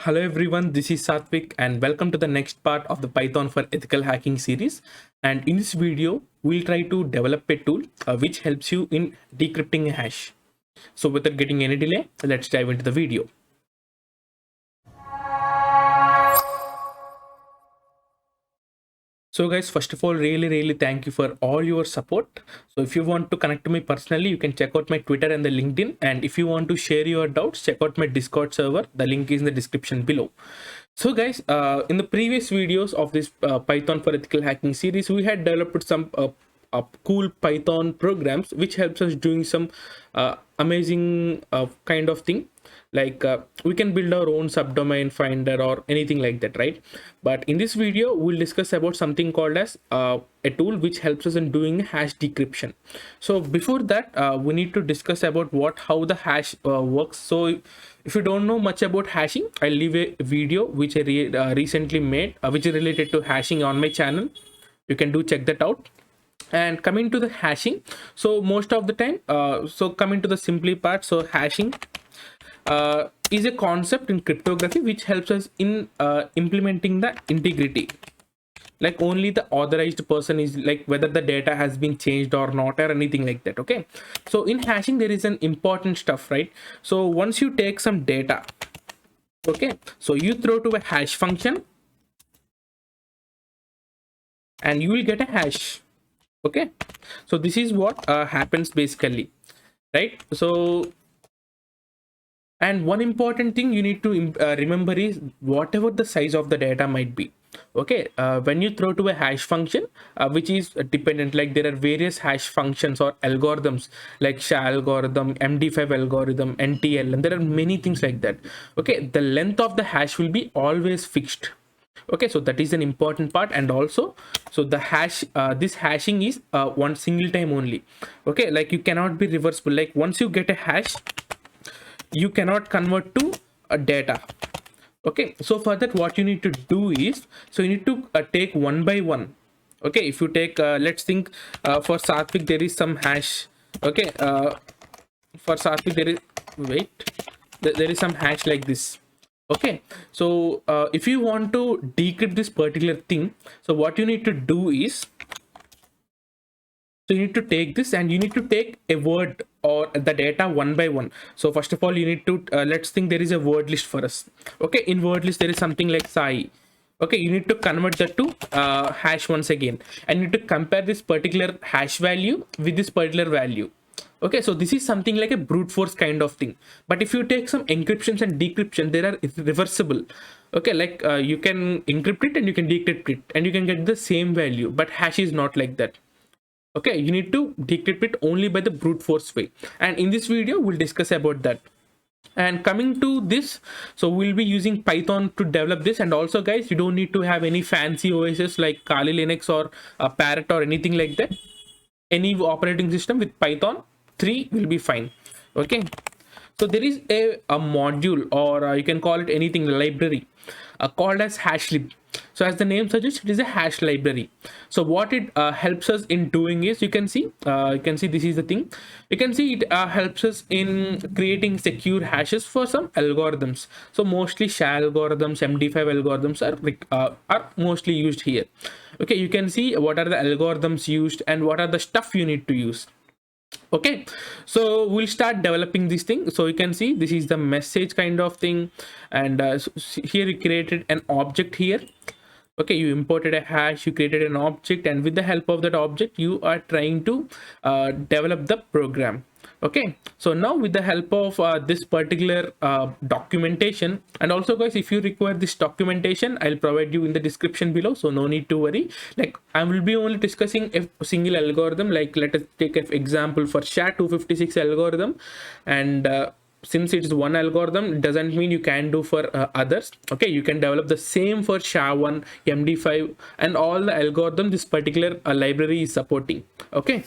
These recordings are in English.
Hello everyone, this is Satvik and welcome to the next part of the Python for Ethical Hacking series. And in this video, we'll try to develop a tool which helps you in decrypting a hash. So without getting any delay, let's dive into the video. So guys, first of all, really thank you for all your support. So if you want to connect to me personally, you can check out my Twitter and the LinkedIn. And if you want to share your doubts, check out my Discord server. The link is in the description below. So guys, in the previous videos of this Python for Ethical Hacking series, we had developed some cool Python programs which helps us doing some amazing kind of thing, like we can build our own subdomain finder or anything like that, right? But in this video we'll discuss about something called as a tool which helps us in doing hash decryption. So before that, we need to discuss about how the hash works. So if you don't know much about hashing, I'll leave a video which I recently made which is related to hashing on my channel. You can do check that out. And coming to the hashing, so most of the time, so coming to the simply part, so hashing is a concept in cryptography which helps us in implementing the integrity, like only the authorized person is, like whether the data has been changed or not or anything like that. Okay, so in hashing there is an important stuff, right? So once you take some data, okay, so you throw to a hash function and you will get a hash. Okay, so this is what happens basically, right? So, and one important thing you need to remember is whatever the size of the data might be. Okay, when you throw to a hash function which is dependent, like there are various hash functions or algorithms like SHA algorithm, MD5 algorithm, NTL, and there are many things like that. Okay, the length of the hash will be always fixed. Okay, so that is an important part. And also, so the hash this hashing is one single time only. Okay, like you cannot be reversible. Like once you get a hash, you cannot convert to a data. Okay, so for that what you need to do is, so you need to take one by one. Okay, if you take let's think for Satvik there is some hash. Okay, for Satvik there is, wait, there is some hash like this. Okay, so if you want to decrypt this particular thing, so what you need to do is, so you need to take this and you need to take a word or the data one by one. So first of all you need to let's think there is a word list for us. Okay, in word list there is something like Sai. Okay, you need to convert that to hash once again, and you need to compare this particular hash value with this particular value. Okay, so this is something like a brute force kind of thing. But if you take some encryptions and decryption, they are reversible. Okay, like you can encrypt it and you can decrypt it and you can get the same value, but hash is not like that. Okay, you need to decrypt it only by the brute force way, and in this video we'll discuss about that. And coming to this, so we'll be using Python to develop this. And also guys, you don't need to have any fancy OSs like Kali Linux or Parrot or anything like that. Any operating system with Python 3 will be fine. Okay, so there is a module, or you can call it anything, library called as hashlib. So as the name suggests, it is a hash library. So what it helps us in doing is, you can see this is the thing. You can see it helps us in creating secure hashes for some algorithms. So mostly SHA algorithms, MD5 algorithms are mostly used here. Okay, you can see what are the algorithms used and what are the stuff you need to use. Okay, so we'll start developing this thing. So you can see this is the message kind of thing, and here you created an object here. Okay, you imported a hash, you created an object, and with the help of that object you are trying to develop the program. Okay, so now with the help of this particular documentation, and also guys, if you require this documentation, I'll provide you in the description below, so no need to worry. Like I will be only discussing a single algorithm. Like let us take an example for SHA-256 algorithm, and since it is one algorithm, it doesn't mean you can do for others. Okay, you can develop the same for SHA-1, MD5, and all the algorithm this particular library is supporting. Okay,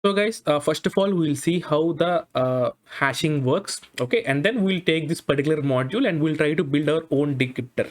So guys, first of all, we'll see how the hashing works. Okay, and then we'll take this particular module and we'll try to build our own decryptor.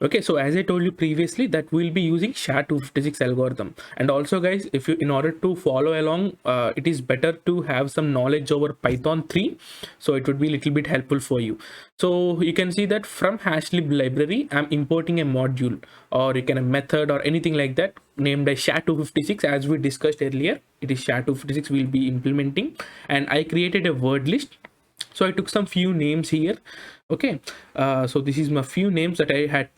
Okay, so as I told you previously, that we'll be using SHA-256 algorithm. And also guys, if you, in order to follow along, it is better to have some knowledge over Python 3. So it would be a little bit helpful for you. So you can see that from hashlib library, I'm importing a module, or you can a method or anything like that named as SHA-256. As we discussed earlier, it is SHA-256 we'll be implementing, and I created a word list. So I took some few names here. Okay, so this is my few names that I had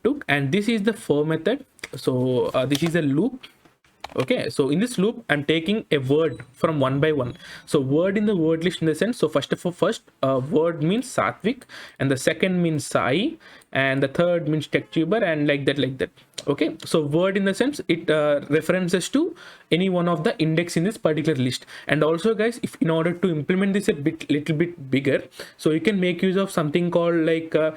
took, and this is the for method. So this is a loop. Okay, so in this loop I'm taking a word from one by one. So word in the word list, in the sense, so first of all, word means Satvik, and the second means Sai, and the third means TechTuber, and like that. Okay, so word in the sense it references to any one of the index in this particular list. And also guys, if in order to implement this a little bit bigger, so you can make use of something called like a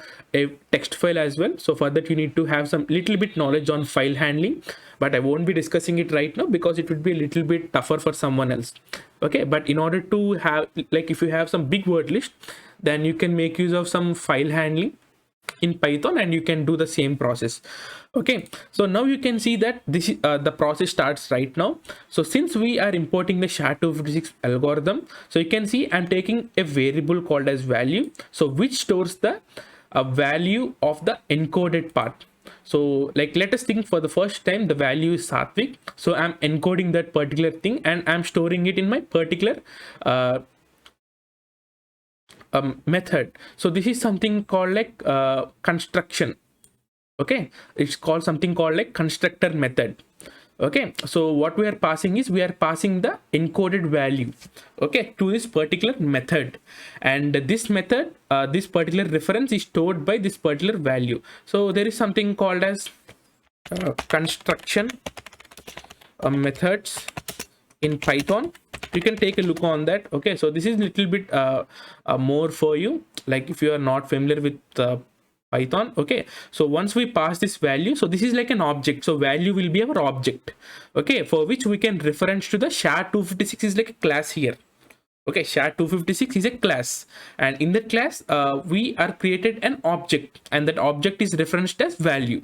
text file as well. So for that you need to have some little bit knowledge on file handling, but I won't be discussing it right now because it would be a little bit tougher for someone else. Okay, but in order to have, like, if you have some big word list, then you can make use of some file handling in Python and you can do the same process. Okay, so now you can see that this is the process starts right now. So since we are importing the SHA-256 algorithm, so you can see I'm taking a variable called as value, so which stores the value of the encoded part. So like, let us think for the first time the value is Satvik, so I'm encoding that particular thing and I'm storing it in my particular method. So this is something called like construction. Okay, it's called something called like constructor method. Okay, so what we are passing is we are passing the encoded value, okay, to this particular method, and this method, this particular reference is stored by this particular value. So there is something called as construction methods in Python. You can take a look on that. Okay, so this is a little bit more for you, like if you are not familiar with Python. Okay, so once we pass this value, so this is like an object, so value will be our object, okay, for which we can reference to the SHA-256 is like a class here. Okay, SHA-256 is a class, and in that class we are created an object, and that object is referenced as value.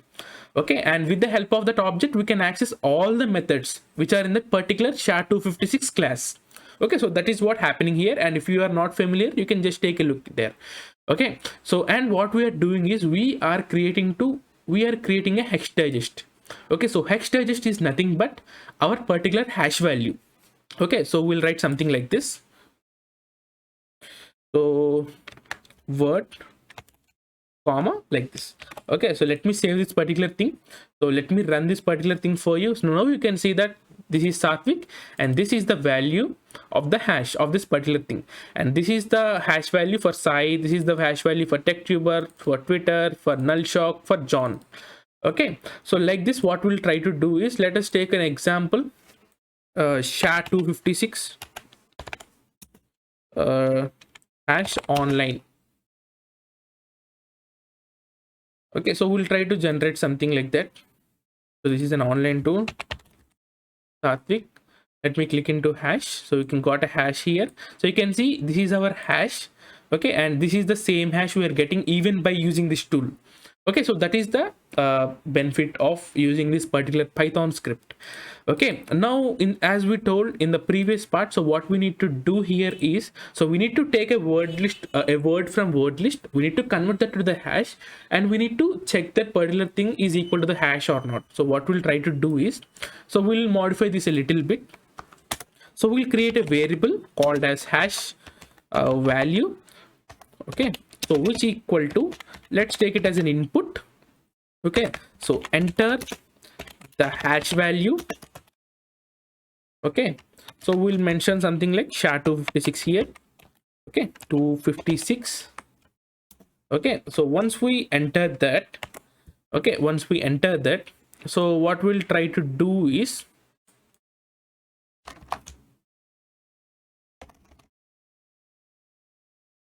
Okay, and with the help of that object we can access all the methods which are in that particular SHA-256 class. Okay, so that is what happening here, and if you are not familiar, you can just take a look there. Okay, so and what we are doing is we are creating a hex digest. Okay, so hex digest is nothing but our particular hash value. Okay, so we'll write something like this. So word comma like this. Okay, so let me save this particular thing. So let me run this particular thing for you. So now you can see that this is Satvik and this is the value of the hash of this particular thing, and this is the hash value for Sai, this is the hash value for TechTuber, for Twitter, for Nullshock, for John. Okay, so like this, what we'll try to do is, let us take an example, SHA-256 hash online. Okay, so we'll try to generate something like that. So this is an online tool, Satvik. Let me click into hash, so we can got a hash here. So you can see this is our hash. Okay, and this is the same hash we are getting even by using this tool. Okay, so that is the benefit of using this particular Python script. Okay, now as we told in the previous part, so what we need to do here is, so we need to take a word list, a word from word list, we need to convert that to the hash, and we need to check that particular thing is equal to the hash or not. So what we'll try to do is, so we'll modify this a little bit. So we'll create a variable called as hash value. Okay, so which equal to, let's take it as an input. Okay, so enter the hash value. Okay, so we'll mention something like SHA-256 here. Okay, 256. Okay, so once we enter that, so what we'll try to do is,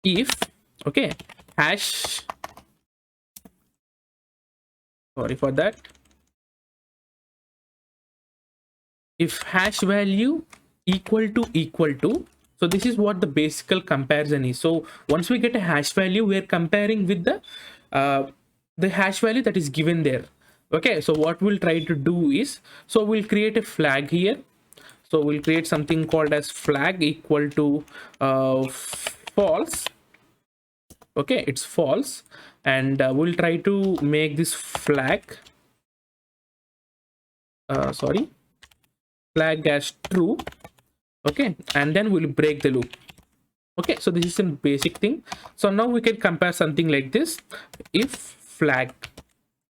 if, okay, hash, sorry for that, if hash value equal to. So this is what the basic comparison is. So once we get a hash value, we are comparing with the hash value that is given there. Okay, so what we'll try to do is, so we'll create a flag here. So we'll create something called as flag equal to false. Okay, it's false, and we'll try to make this flag flag as true. Okay, and then we'll break the loop. Okay, so this is a basic thing. So now we can compare something like this. If flag,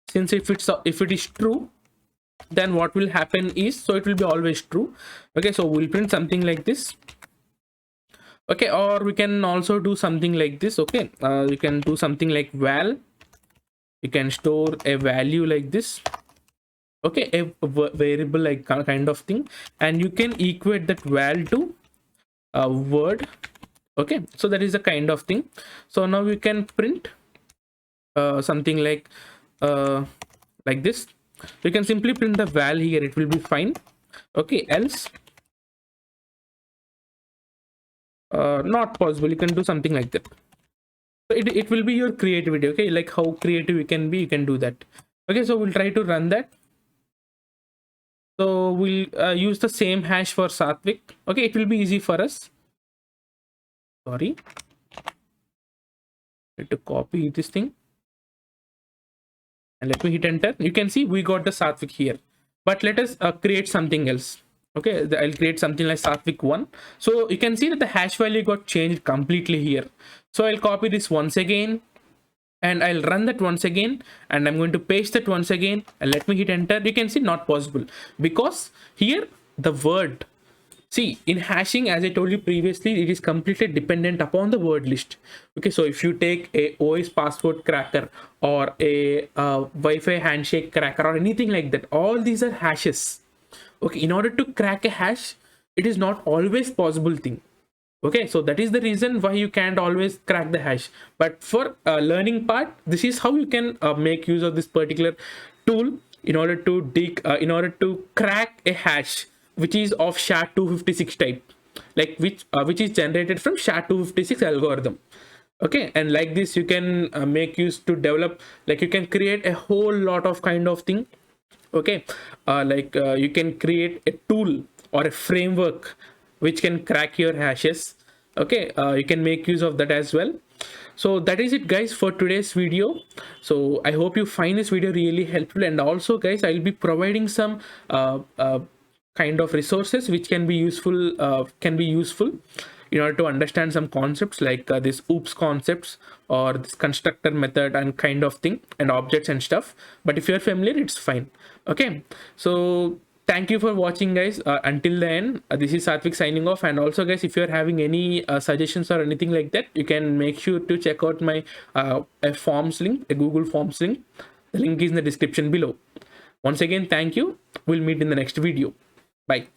since if it is true, then what will happen is, so it will be always true. Okay, so we'll print something like this. Okay, or we can also do something like this. Okay, you can do something like val. You can store a value like this. Okay, a variable like kind of thing, and you can equate that val to a word. Okay, so that is the kind of thing. So now we can print something like this. You can simply print the val here, it will be fine. Okay, else not possible, you can do something like that. So it will be your creativity. Okay, like how creative you can be, you can do that. Okay, so we'll try to run that. So we'll use the same hash for Satvik. Okay, it will be easy for us. Sorry, need to copy this thing and let me hit enter. You can see we got the Satvik here, but let us create something else. Okay, I'll create something like Satvik1. So you can see that the hash value got changed completely here. So I'll copy this once again and I'll run that once again, and I'm going to paste that once again and let me hit enter. You can see not possible, because here the word, see, in hashing, as I told you previously, it is completely dependent upon the word list. Okay, so if you take a OS password cracker or a Wi-Fi handshake cracker or anything like that, all these are hashes. Okay, in order to crack a hash, it is not always possible thing. Okay, so that is the reason why you can't always crack the hash. But for learning part, this is how you can make use of this particular tool in order to crack a hash which is of SHA-256 type, like which is generated from SHA-256 algorithm. Okay, and like this you can make use to develop, like you can create a whole lot of kind of thing. Okay, you can create a tool or a framework which can crack your hashes. Okay, you can make use of that as well. So that is it guys for today's video. So I hope you find this video really helpful, and also guys, I'll be providing some kind of resources which can be useful in order to understand some concepts like this oops concepts or this constructor method and kind of thing, and objects and stuff. But if you're familiar, it's fine. Okay, so thank you for watching guys until the end. This is Satvik signing off, and also guys, if you're having any suggestions or anything like that, you can make sure to check out my a forms link, a Google Forms link. The link is in the description below. Once again, thank you. We'll meet in the next video. Bye.